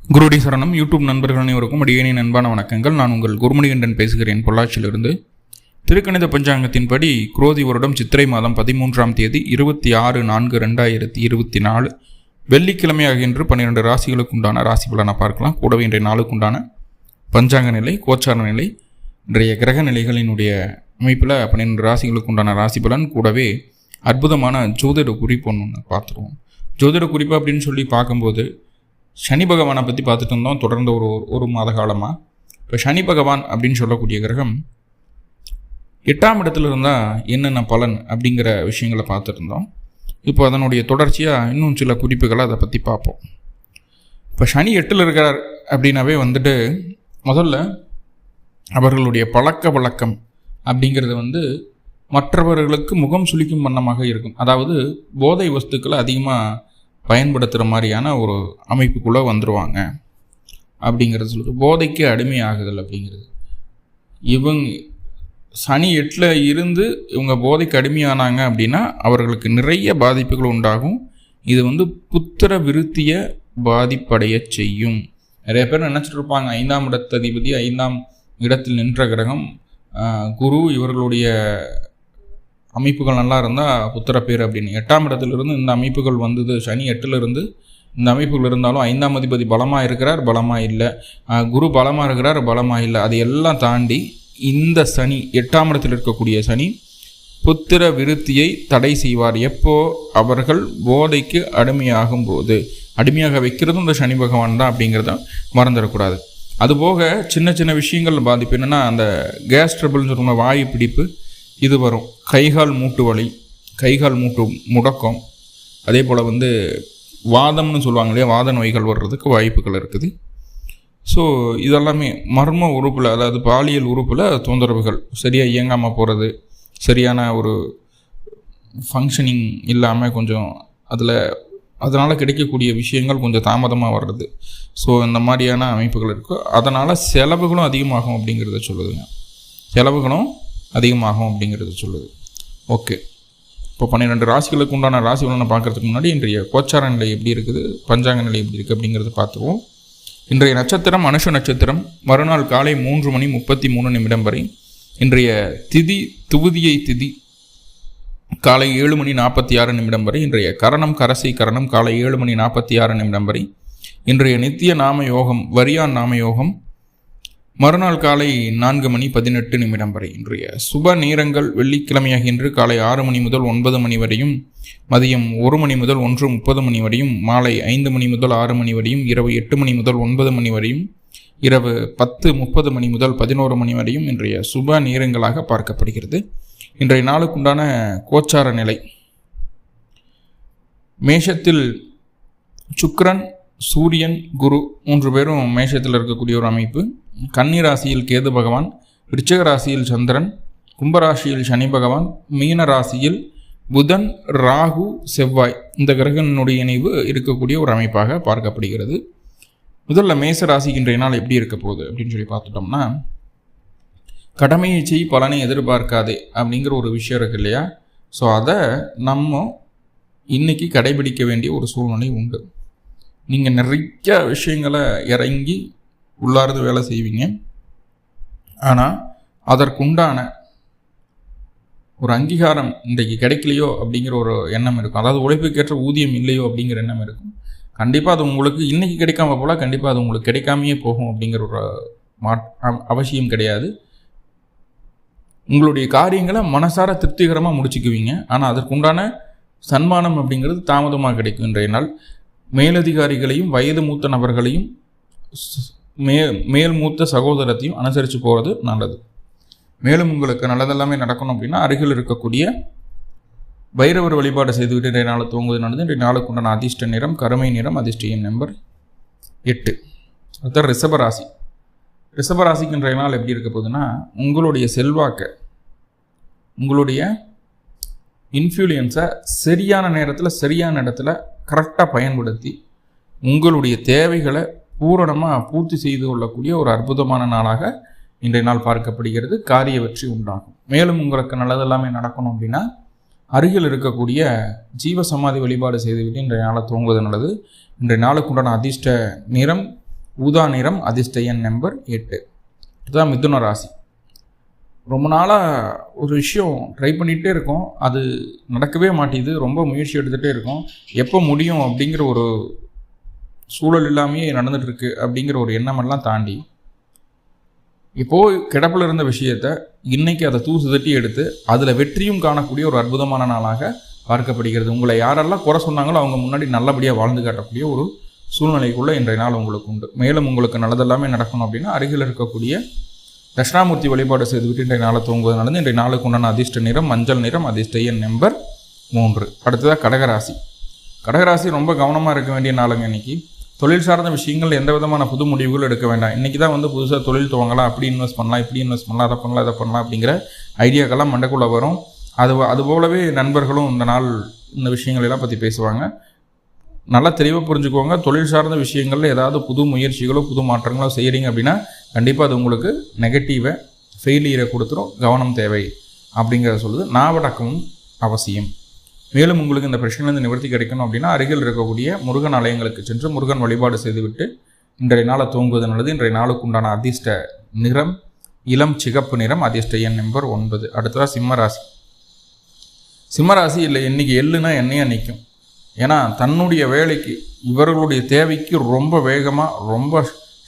குருடி சரணம் யூடியூப் நண்பர்கள் அனைவருக்கும் அடியேனின் அன்பான வணக்கங்கள். நான் உங்கள் குருமணிகண்டன் பேசுகிறேன், பொள்ளாச்சியிலிருந்து. திருக்கணித பஞ்சாங்கத்தின்படி குரோதி வருடம் சித்திரை மாதம் 13ஆம் தேதி 26/4/2024 வெள்ளிக்கிழமையாகின்று 12 ராசிகளுக்கு உண்டான ராசி பலனை பார்க்கலாம். கூடவே இன்றைய நாளுக்குண்டான பஞ்சாங்க நிலை, கோச்சார நிலை, இன்றைய கிரக நிலைகளினுடைய அமைப்பில் 12 ராசிகளுக்கு உண்டான ராசி பலன், கூடவே அற்புதமான ஜோதிட குறிப்பு ஒன்று பார்த்துருவோம். ஜோதிட குறிப்பு அப்படின்னு சொல்லி பார்க்கும்போது சனி பகவானை பற்றி பார்த்துட்டு இருந்தோம் தொடர்ந்து ஒரு மாத காலமாக. இப்போ சனி பகவான் அப்படின்னு சொல்லக்கூடிய கிரகம் 8ஆம் இடத்துல இருந்தால் என்னென்ன பலன் அப்படிங்கிற விஷயங்களை பார்த்துருந்தோம். இப்போ அதனுடைய தொடர்ச்சியாக இன்னும் சில குறிப்புகளை அதை பற்றி பார்ப்போம். இப்போ சனி 8ல் இருக்கிறார் அப்படின்னாவே முதல்ல அவர்களுடைய பழக்க வழக்கம் அப்படிங்கிறது மற்றவர்களுக்கு முகம் சுளிக்கும் வண்ணமாக இருக்கும். அதாவது போதை வஸ்துக்களை அதிகமாக பயன்படுத்துகிற மாதிரியான ஒரு அமைப்புக்குள்ளே வந்துடுவாங்க அப்படிங்கிறது சொல்லுது. போதைக்கு அடிமையாகுதல் அப்படிங்கிறது, சனி 8ல் இருந்து இவங்க போதைக்கு அடிமையானாங்க அப்படின்னா அவர்களுக்கு நிறைய பாதிப்புகள் உண்டாகும். இது புத்திர விருத்தியை பாதிப்படைய செய்யும். நிறைய பேர் நினச்சிட்டு இருப்பாங்க 5ஆம் இடத்ததிபதி 5ஆம் இடத்தில் நின்ற கிரகம் குரு, இவர்களுடைய அமைப்புகள் நல்லா இருந்தால் புத்திர பேர் அப்படின்னு. 8ஆம் இடத்துலேருந்து இந்த அமைப்புகள் வந்தது. சனி 8ல் இருந்து இந்த அமைப்புகள் இருந்தாலும் 5ஆம் அதிபதி பலமாக இருக்கிறார், பலமாக இல்லை. குரு பலமாக இருக்கிறார், பலமாக இல்லை. அது எல்லாம் தாண்டி இந்த சனி 8ஆம் இடத்தில் இருக்கக்கூடிய சனி புத்திர விருத்தியை தடை செய்வார். எப்போ அவர்கள் போதைக்கு அடிமையாகும் போது. அடிமையாக வைக்கிறதும் இந்த சனி பகவான் தான் அப்படிங்கிறத மறந்துடக்கூடாது. அதுபோக சின்ன சின்ன விஷயங்கள் பாதிப்பு என்னென்னா, அந்த கேஸ் ட்ரபிள்னு சொல்லுவாங்க, வாயு பிடிப்பு, இது வரும். கைகால் மூட்டு வலி, கைகால் மூட்டு முடக்கம், அதே போல் வாதம்னு சொல்லுவாங்க இல்லையா, வாத நோய்கள் வர்றதுக்கு வாய்ப்புகள் இருக்குது. ஸோ இதெல்லாமே மர்ம உறுப்பில், அதாவது பாலியல் உறுப்பில் தொந்தரவுகள், சரியாக இயங்காமல் போகிறது, சரியான ஒரு ஃபங்க்ஷனிங் இல்லாமல் கொஞ்சம் அதனால் கிடைக்கக்கூடிய விஷயங்கள் கொஞ்சம் தாமதமாக வர்றது. ஸோ இந்த மாதிரியான அமைப்புகள் இருக்குது. அதனால் செலவுகளும் அதிகமாகும் அப்படிங்கிறத சொல்லுதுங்க. செலவுகளும் அதிகமாகும் அப்படிங்கிறது சொல்லுது. ஓகே, இப்போ 12 ராசிகளுக்கு உண்டான ராசி பலனை பார்க்குறதுக்கு முன்னாடி இன்றைய கோச்சார நிலை எப்படி இருக்குது, பஞ்சாங்க நிலை எப்படி இருக்குது அப்படிங்கிறத பார்த்துருவோம். இன்றைய நட்சத்திரம் அனுஷ நட்சத்திரம். மறுநாள் காலை 3:33 வரை. இன்றைய திதி துவிதியை திதி காலை 7:46 வரை. இன்றைய கரணம் கரசை கரணம் காலை 7:46 வரை. இன்றைய நித்திய நாம யோகம் வரியான் நாம யோகம் மறுநாள் காலை 4:18 வரை. இன்றைய சுப நேரங்கள் வெள்ளிக்கிழமையாகின்று காலை 6 மணி முதல் 9 மணி வரையும், மதியம் 1 மணி முதல் 1:30 வரையும், மாலை 5 மணி முதல் 6 மணி வரையும், இரவு 8 மணி முதல் 9 மணி வரையும், இரவு 10:30 முதல் 11 மணி வரையும் இன்றைய சுப நேரங்களாக பார்க்கப்படுகிறது. இன்றைய நாளுக்குண்டான கோச்சார நிலை: மேஷத்தில் சுக்கிரன், சூரியன், குரு 3 பேரும் மேஷத்தில் இருக்கக்கூடிய ஒரு அமைப்பு. கன்னி ராசியில் கேது பகவான், விருச்சிக ராசியில் சந்திரன், கும்பராசியில் சனி பகவான், மீன ராசியில் புதன், ராகு, செவ்வாய், இந்த கிரகனுடைய இணைவு இருக்கக்கூடிய ஒரு அமைப்பாக பார்க்கப்படுகிறது. முதல்ல மேச ராசிக்கு இன்றைய நாள் எப்படி இருக்க போகுது அப்படின்னு சொல்லி பார்த்துட்டோம்னா, கடமையை செய் பலனை எதிர்பார்க்காதே அப்படிங்கிற ஒரு விஷயம் இருக்கு இல்லையா. ஸோ அதை நம்ம இன்னைக்கு கடைபிடிக்க வேண்டிய ஒரு சூழ்நிலை உண்டு. நீங்கள் நிறைய விஷயங்களை இறங்கி உள்ளார்ந்து வேலை செய்வீங்க, ஆனால் அதற்குண்டான ஒரு அங்கீகாரம் இன்றைக்கு கிடைக்கலையோ அப்படிங்கிற ஒரு எண்ணம் இருக்கும். அதாவது உழைப்புக்கேற்ற ஊதியம் இல்லையோ அப்படிங்கிற எண்ணம் இருக்கும். கண்டிப்பாக அது உங்களுக்கு இன்றைக்கி கிடைக்காம போல கண்டிப்பாக அது உங்களுக்கு கிடைக்காமையே போகும் அப்படிங்கிற ஒரு அவசியம் கிடையாது. உங்களுடைய காரியங்களை மனசார திருப்திகரமாக முடிச்சுக்குவீங்க, ஆனால் அதற்குண்டான சன்மானம் அப்படிங்கிறது தாமதமாக கிடைக்கும். இன்றைய நாள் மேலதிகாரிகளையும் வயது மூத்த நபர்களையும் மேல் மூத்த சகோதரத்தையும் அனுசரித்து போகிறது நல்லது. மேலும் உங்களுக்கு நல்லதெல்லாமே நடக்கணும் அப்படின்னா அருகில் இருக்கக்கூடிய பைரவர் வழிபாடு செய்துவிட்டு இன்றைய நாள் துவங்குவது நல்லது. இன்றைய நாளுக்குண்டான அதிர்ஷ்ட நிறம் கருமை நிறம், அதிர்ஷ்ட எண் நம்பர் 8. அடுத்த ரிஷபராசி. ரிஷபராசிக்கு இன்றைய நாள் எப்படி இருக்க போகுதுன்னா, உங்களுடைய செல்வாக்கை, உங்களுடைய இன்ஃப்ளூயன்ஸை சரியான நேரத்தில் சரியான இடத்துல கரெக்டாக பயன்படுத்தி உங்களுடைய தேவைகளை பூரணமாக பூர்த்தி செய்து கொள்ளக்கூடிய ஒரு அற்புதமான நாளாக இன்றைய நாள் பார்க்கப்படுகிறது. காரிய வெற்றி உண்டாகும். மேலும் உங்களுக்கு நல்லதெல்லாமே நடக்கணும் அப்படின்னா அருகில் இருக்கக்கூடிய ஜீவ சமாதி வழிபாடு செய்துவிட்டு இன்றைய நாளை துவங்குவது நல்லது. இன்றைய நாளுக்குண்டான அதிர்ஷ்ட நிறம் ஊதா நிறம் அதிர்ஷ்ட எண் நம்பர் 8. இதுதான் மிதுன ராசி. ரொம்ப நாளாக ஒரு விஷயம் ட்ரை பண்ணிகிட்டே இருக்கோம், அது நடக்கவே மாட்டேது. ரொம்ப முயற்சி எடுத்துகிட்டே இருக்கோம், எப்போ முடியும் அப்படிங்கிற ஒரு சூழல் இல்லாமையே நடந்துகிட்ருக்கு அப்படிங்கிற ஒரு எண்ணமெல்லாம் தாண்டி இப்போது கிடப்பில் இருந்த விஷயத்தை இன்றைக்கி அதை தூசுதட்டி எடுத்து அதில் வெற்றியும் காணக்கூடிய ஒரு அற்புதமான நாளாக பார்க்கப்படுகிறது. உங்களை யாரெல்லாம் குறை சொன்னாங்களோ அவங்க முன்னாடி நல்லபடியாக வாழ்ந்து காட்டக்கூடிய ஒரு சூழ்நிலைக்குள்ளே இன்றைய நாள் உங்களுக்கு உண்டு. மேலும் உங்களுக்கு நல்லதெல்லாமே நடக்கணும் அப்படின்னா அருகில் இருக்கக்கூடிய தட்சிணாமூர்த்தி வழிபாடு செய்துவிட்டு இன்றைய நாளை தூங்குவது நடந்து இன்றைய நாளுக்கு உண்டான அதிர்ஷ்ட நிறம் மஞ்சள் நிறம், அதிர்ஷ்ட எண் நம்பர் 3. அடுத்ததாக கடகராசி. கடகராசி ரொம்ப கவனமாக இருக்க வேண்டிய நாளுங்க. இன்றைக்கி தொழில் சார்ந்த விஷயங்கள் எந்த விதமான புது முடிவுகள் எடுக்க வேண்டாம். இன்றைக்கி தான் புதுசாக தொழில் துவங்கலாம், அப்படி இன்வெஸ்ட் பண்ணலாம், இப்படி இன்வெஸ்ட் பண்ணலாம், அதை பண்ணலாம், இதை பண்ணலாம் அப்படிங்கிற ஐடியாக்கெல்லாம் மண்டைக்குள்ளே வரும். அது போலவே நண்பர்களும் இந்த நாள் இந்த விஷயங்களெல்லாம் பற்றி பேசுவாங்க. நல்லா தெளிவாக புரிஞ்சுக்கோங்க. தொழில் சார்ந்த விஷயங்களில் ஏதாவது புது முயற்சிகளோ புது மாற்றங்களோ செய்கிறீங்க அப்படின்னா கண்டிப்பாக அது உங்களுக்கு நெகட்டிவை ஃபெயிலியரை கொடுத்துரும். கவனம் தேவை அப்படிங்கிறத சொல்லுது. நாவடக்கமும் அவசியம். மேலும் உங்களுக்கு இந்த பிரச்சனையிலேருந்து நிவர்த்தி கிடைக்கணும் அப்படின்னா அருகில் இருக்கக்கூடிய முருகன் ஆலயங்களுக்கு சென்று முருகன் வழிபாடு செய்துவிட்டு இன்றைய நாளை தூங்குவது நல்லது. இன்றைய நாளுக்கு உண்டான அதிர்ஷ்ட நிறம் இளம் சிகப்பு நிறம், அதிர்ஷ்ட எண் நம்பர் 9. அடுத்ததாக சிம்மராசி. சிம்மராசி இல்லை இன்றைக்கி எள்ளுனா எண்ணெயாக நிற்கும். ஏன்னா தன்னுடைய வேலைக்கு இவர்களுடைய தேவைக்கு ரொம்ப வேகமாக ரொம்ப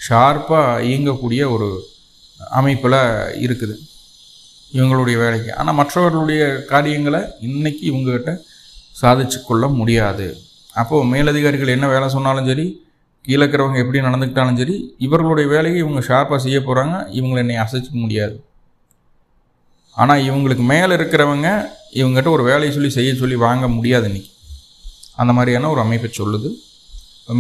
ஷார்ப்பாக இயங்கக்கூடிய ஒரு அமைப்பில் இருக்குது இவங்களுடைய வேலைக்கு. ஆனால் மற்றவர்களுடைய காரியங்களை இன்றைக்கி இவங்ககிட்ட சாதிச்சு கொள்ள முடியாது. அப்போது மேலதிகாரிகள் என்ன வேலை சொன்னாலும் சரி, கீழே இருக்கிறவங்க எப்படி நடந்துக்கிட்டாலும் சரி, இவர்களுடைய வேலையை இவங்க ஷார்ப்பாக செய்ய போகிறாங்க. இவங்களை என்னை அசைச்சிக்க முடியாது. ஆனால் இவங்களுக்கு மேலே இருக்கிறவங்க இவங்ககிட்ட ஒரு வேலையை செய்ய சொல்லி வாங்க முடியாது இன்றைக்கி. அந்த மாதிரியான ஒரு அமைப்பை சொல்லுது.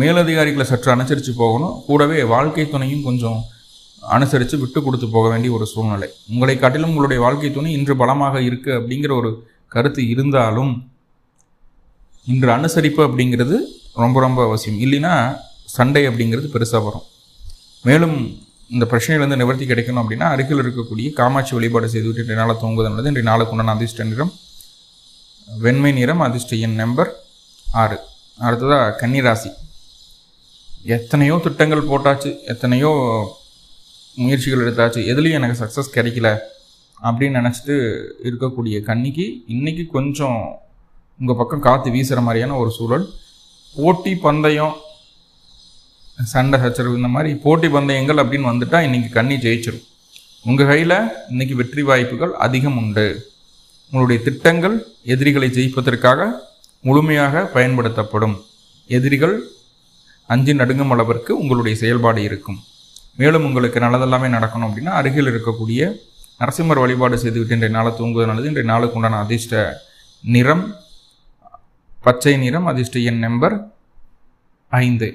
மேலதிகாரிகளை சற்று அனுசரித்து போகணும். கூடவே வாழ்க்கை துணையும் கொஞ்சம் அனுசரித்து விட்டு கொடுத்து போக வேண்டிய ஒரு சூழ்நிலை. உங்களை காட்டிலும் உங்களுடைய வாழ்க்கை துணை இன்று பலமாக இருக்குது அப்படிங்கிற ஒரு கருத்து இருந்தாலும் இன்று அனுசரிப்பு அப்படிங்கிறது ரொம்ப ரொம்ப அவசியம். இல்லைன்னா சண்டை அப்படிங்கிறது பெருசாக வரும். மேலும் இந்த பிரச்சனையிலேருந்து நிவர்த்தி கிடைக்கணும் அப்படின்னா அருகில் இருக்கக்கூடிய காமாட்சி வழிபாடு செய்துவிட்டு இன்றைய நாளை தூங்குவது நல்லது. இன்றைய நாளுக்கு உண்டான அதிர்ஷ்ட நிறம் வெண்மை நிறம், அதிர்ஷ்ட எண் நம்பர் 6. அடுத்ததாக கன்னிராசி. எத்தனையோ திட்டங்கள் போட்டாச்சு, எத்தனையோ முயற்சிகள் எடுத்தாச்சு, எதுலேயும் எனக்கு சக்ஸஸ் கிடைக்கல அப்படின்னு நினச்சிட்டு இருக்கக்கூடிய கன்னிக்கு இன்றைக்கி கொஞ்சம் உங்கள் பக்கம் காற்று வீசுகிற மாதிரியான ஒரு சூழல். போட்டி பந்தயம், சண்டை சச்சரவு, இந்த மாதிரி போட்டி பந்தயங்கள் அப்படின்னு வந்துட்டால் இன்றைக்கி கன்னி ஜெயிச்சிடும். உங்கள் கையில் இன்றைக்கி வெற்றி வாய்ப்புகள் அதிகம் உண்டு. உங்களுடைய திட்டங்கள் எதிரிகளை ஜெயிப்பதற்காக முழுமையாக பயன்படுத்தப்படும். எதிரிகள் அஞ்சு நடுங்கும் அளவிற்கு உங்களுடைய செயல்பாடு இருக்கும். மேலும் உங்களுக்கு நல்லதெல்லாமே நடக்கணும் அப்படின்னா அருகில் இருக்கக்கூடிய நரசிம்மர் வழிபாடு செய்துவிட்டு இன்றைய நாளை தூங்குவது நல்லது. இன்றைய நாளுக்கு உண்டான அதிர்ஷ்ட நிறம் பச்சை நிறம், அதிர்ஷ்ட எண் நம்பர் 5.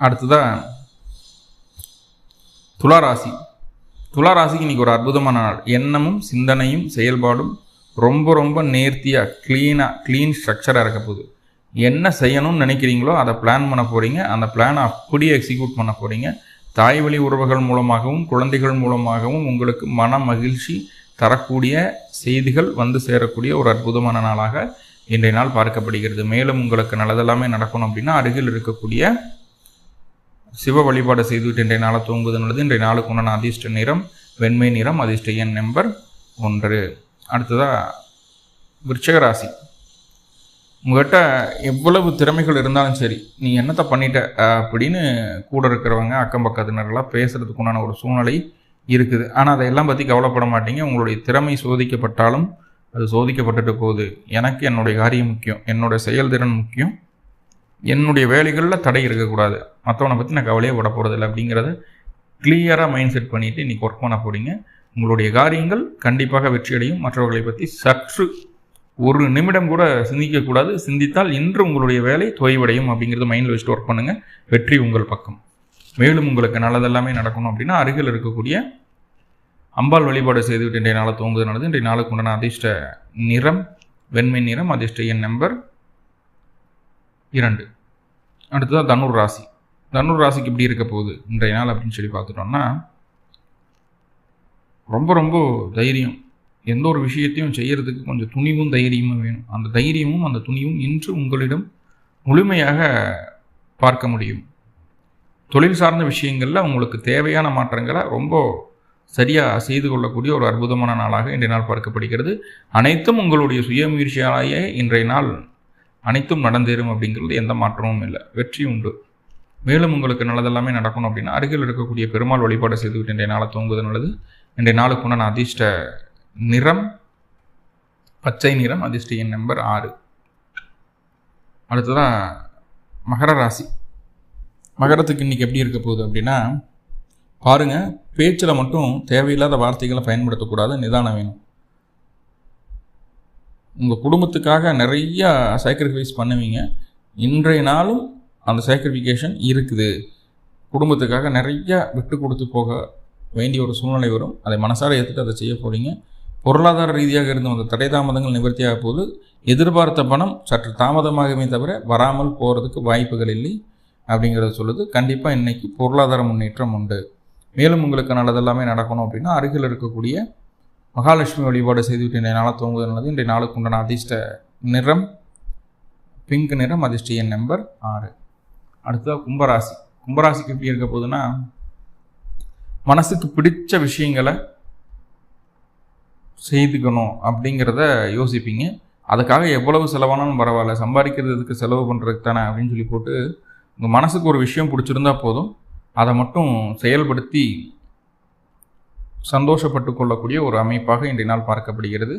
அடுத்ததாக துளாராசி. துளாராசிக்கு இன்றைக்கி ஒரு அற்புதமான நாள். எண்ணமும் சிந்தனையும் செயல்பாடும் ரொம்ப ரொம்ப நேர்த்தியாக க்ளீன் ஸ்ட்ரக்சராக இருக்க போகுது. என்ன செய்யணும்னு நினைக்கிறீங்களோ அதை பிளான் பண்ண போகிறீங்க. அந்த பிளானை அப்படியே எக்ஸிக்யூட் பண்ண போகிறீங்க. தாய் வழி உறவுகள் மூலமாகவும் குழந்தைகள் மூலமாகவும் உங்களுக்கு மன மகிழ்ச்சி தரக்கூடிய செய்திகள் வந்து சேரக்கூடிய ஒரு அற்புதமான நாளாக இன்றைய நாள் பார்க்கப்படுகிறது. மேலும் உங்களுக்கு நல்லதெல்லாமே நடக்கணும் அப்படின்னா அருகில் இருக்கக்கூடிய சிவ வழிபாடு செய்துவிட்டு இன்றைய நாளை தூங்குவது நல்லது. இன்றைய நாளுக்கு உண்டான அதிர்ஷ்ட நிறம் வெண்மை நிறம், அதிர்ஷ்ட எண் நம்பர் 1. அடுத்ததாக விருச்சிக ராசி. உங்கள்கிட்ட எவ்வளவு திறமைகள் இருந்தாலும் சரி, நீ என்னத்தை பண்ணிட்ட அப்படின்னு கூட இருக்கிறவங்க அக்கம் பக்கத்தினரெல்லாம் பேசுகிறதுக்கு உண்டான ஒரு சூழ்நிலை இருக்குது. ஆனால் அதையெல்லாம் பற்றி கவலைப்பட மாட்டீங்க. உங்களுடைய திறமை சோதிக்கப்பட்டாலும் அது சோதிக்கப்பட்டுட்டு போகுது. எனக்கு என்னுடைய காரியம் முக்கியம், என்னுடைய செயல்திறன் முக்கியம், என்னுடைய வேலைகளில் தடை இருக்கக்கூடாது, மற்றவனை பற்றி நான் கவலையே விட போகிறதில்லை அப்படிங்கிறத கிளியராக மைண்ட் செட் பண்ணிவிட்டு இன்றைக்கி ஒர்க் பண்ண போகிறீங்க. உங்களுடைய காரியங்கள் கண்டிப்பாக வெற்றியடையும். மற்றவர்களை பற்றி சற்று ஒரு நிமிடம் கூட சிந்திக்கக்கூடாது. சிந்தித்தால் இன்று உங்களுடைய வேலை தொய்வடையும் அப்படிங்கிறத மைண்டில் வச்சுட்டு ஒர்க் பண்ணுங்கள். வெற்றி உங்கள் பக்கம். மேலும் உங்களுக்கு நல்லதெல்லாமே நடக்கணும் அப்படின்னா அருகில் இருக்கக்கூடிய அம்பாள் வழிபாடு செய்துவிட்டு இன்றைய நாளை தூங்குவது நல்லது. இன்றைய நாளுக்கு உண்டான அதிர்ஷ்ட நிறம் வெண்மை நிறம், அதிர்ஷ்ட எண் நம்பர் 2. அடுத்ததாக தனுர் ராசி. தனுர் ராசிக்கு இப்படி இருக்க போகுது இன்றைய நாள் அப்படின்னு சொல்லி பார்த்துட்டோம்னா ரொம்ப ரொம்ப தைரியம். எந்த ஒரு விஷயத்தையும் செய்கிறதுக்கு கொஞ்சம் துணிவும் தைரியமும் வேணும். அந்த தைரியமும் அந்த துணிவும் இன்று உங்களிடம் முழுமையாக பார்க்க முடியும். தொழில் சார்ந்த விஷயங்களில் உங்களுக்கு தேவையான மாற்றங்களை ரொம்ப சரியாக செய்து கொள்ளக்கூடிய ஒரு அற்புதமான நாளாக இன்றைய நாள் பார்க்கப்படுகிறது. அனைத்தும் உங்களுடைய சுயமுயற்சியாலேயே இன்றைய நாள் அனைத்தும் நடந்தேறும் அப்படிங்கிறது எந்த மாற்றமும் இல்லை, வெற்றி உண்டு. மேலும் உங்களுக்கு நல்லதெல்லாமே நடக்கணும் அப்படின்னா அருகில் இருக்கக்கூடிய பெருமாள் வழிபாடு செய்துவிட்டு இன்றைய நாளை தூங்குவது நல்லது. இன்றைய நாளுக்கு உண்டான அதிர்ஷ்ட நிறம் பச்சை நிறம், அதிர்ஷ்ட எண் நம்பர் 6. அடுத்ததான் மகர ராசி. மகரத்துக்கு இன்றைக்கி எப்படி இருக்க போகுது அப்படின்னா, பாருங்கள், பேச்சில் மட்டும் தேவையில்லாத வார்த்தைகளை பயன்படுத்தக்கூடாது, நிதானம் வேணும். உங்கள் குடும்பத்துக்காக நிறையா சாக்ரிஃபைஸ் பண்ணுவீங்க. இன்றைய நாளும் அந்த சாக்ரிஃபிகேஷன் இருக்குது. குடும்பத்துக்காக நிறையா விட்டு கொடுத்து போக வேண்டிய ஒரு சூழ்நிலை வரும். அதை மனசார ஏற்றுட்டு அதை செய்ய போகிறீங்க. பொருளாதார ரீதியாக இருந்த அந்த தடை தாமதங்கள் நிவர்த்தியாக போது எதிர்பார்த்த பணம் சற்று தாமதமாகவே தவிர வராமல் போகிறதுக்கு வாய்ப்புகள் இல்லை அப்படிங்கிறத சொல்லுது. கண்டிப்பாக இன்றைக்கி பொருளாதார முன்னேற்றம் உண்டு. மேலும் உங்களுக்கு நல்லதெல்லாமே நடக்கணும் அப்படின்னா அருகில் இருக்கக்கூடிய மகாலட்சுமி வழிபாடு செய்துவிட்டு இன்றைய நாளை தூங்குவது நல்லது. இன்றைய நாளுக்கு உண்டான அதிர்ஷ்ட நிறம் பிங்க் நிறம், அதிர்ஷ்ட எண் நம்பர் 6. அடுத்ததாக கும்பராசி. கும்பராசிக்கு எப்படி இருக்க போகுதுன்னா, மனசுக்கு பிடிச்ச விஷயங்களை செய்துக்கணும் அப்படிங்கிறத யோசிப்பீங்க. அதுக்காக எவ்வளவு செலவானாலும் பரவாயில்ல, சம்பாதிக்கிறதுக்கு செலவு பண்ணுறதுக்கு தானே அப்படின்னு சொல்லி போட்டு உங்கள் மனசுக்கு ஒரு விஷயம் பிடிச்சிருந்தா போதும், அதை மட்டும் செயல்படுத்தி சந்தோஷப்பட்டு கொள்ளக்கூடிய ஒரு அமைப்பாக இன்றைய நாள் பார்க்கப்படுகிறது.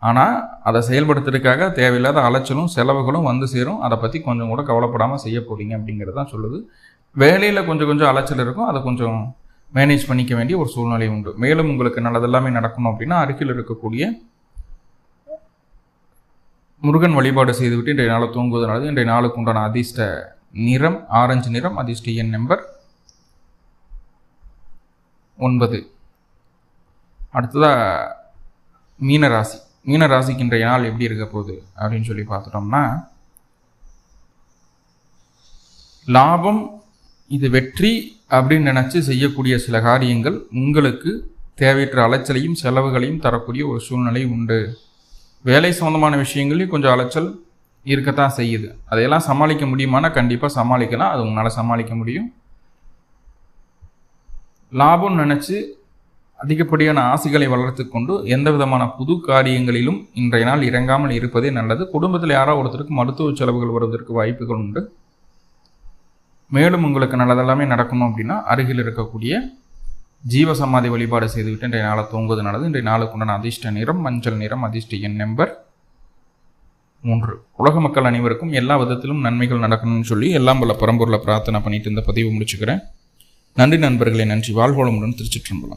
ஆனால் அதை செயல்படுத்துறதுக்காக தேவையில்லாத அலைச்சலும் செலவுகளும் வந்து சேரும். அதை பற்றி கொஞ்சம் கூட கவலைப்படாமல் செய்ய போகிறீங்க அப்படிங்கிறது தான் சொல்லுது. வேலையில் கொஞ்சம் அலைச்சல் இருக்கும், அதை கொஞ்சம் மேனேஜ் பண்ணிக்க வேண்டிய ஒரு சூழ்நிலை உண்டு. மேலும் உங்களுக்கு நல்லதெல்லாமே நடக்கணும் அப்படின்னா அருகில் இருக்கக்கூடிய முருகன் வழிபாடு செய்துவிட்டு இன்றைய நாளை தூங்குவது நல்லது. இன்றைய நாளுக்கு உண்டான அதிர்ஷ்ட நிறம் ஆரஞ்சு நிறம், அதிர்ஷ்ட எண் நம்பர் 9. அடுத்ததாக மீனராசி. மீனராசிக்கு இன்றைய நாள் எப்படி இருக்க போகுது அப்படின்னு சொல்லி பார்த்துட்டோம்னா, லாபம் இது வெற்றி அப்படின்னு நினச்சி செய்யக்கூடிய சில காரியங்கள் உங்களுக்கு தேவையற்ற அலைச்சலையும் செலவுகளையும் தரக்கூடிய ஒரு சூழ்நிலை உண்டு. வேலை சம்பந்தமான விஷயங்களையும் கொஞ்சம் அலைச்சல் இருக்கத்தான் செய்யுது. அதையெல்லாம் சமாளிக்க முடியுமானா கண்டிப்பாக சமாளிக்கலாம், அது உங்களால் சமாளிக்க முடியும். லாபம் நினச்சி அதிகப்படியான ஆசைகளை வளர்த்து கொண்டு எந்த விதமான புது காரியங்களிலும் இன்றைய நாள் இறங்காமல் இருப்பதே நல்லது. குடும்பத்தில் யாரோ ஒருத்தருக்கு மருத்துவ செலவுகள் வருவதற்கு வாய்ப்புகள் உண்டு. மேலும் உங்களுக்கு நல்லதெல்லாமே நடக்கணும் அப்படின்னா அருகில் இருக்கக்கூடிய ஜீவசமாதி வழிபாடு செய்துவிட்டு இன்றைய நாளை தூங்குவது நல்லது. இன்றைய நாளுக்கு உண்டான அதிர்ஷ்ட நிறம் மஞ்சள் நிறம், அதிர்ஷ்ட எண் நம்பர் 3. உலக மக்கள் அனைவருக்கும் எல்லா விதத்திலும் நன்மைகள் நடக்கணும்னு சொல்லி எல்லாம் வல்ல பரம்பொருளை பிரார்த்தனை பண்ணிட்டு இந்த பதிவு முடிச்சுக்கிறேன். நன்றி நண்பர்களே, நன்றி. வாழ்வோளமுடன். திருச்சிற்றம்பலம்.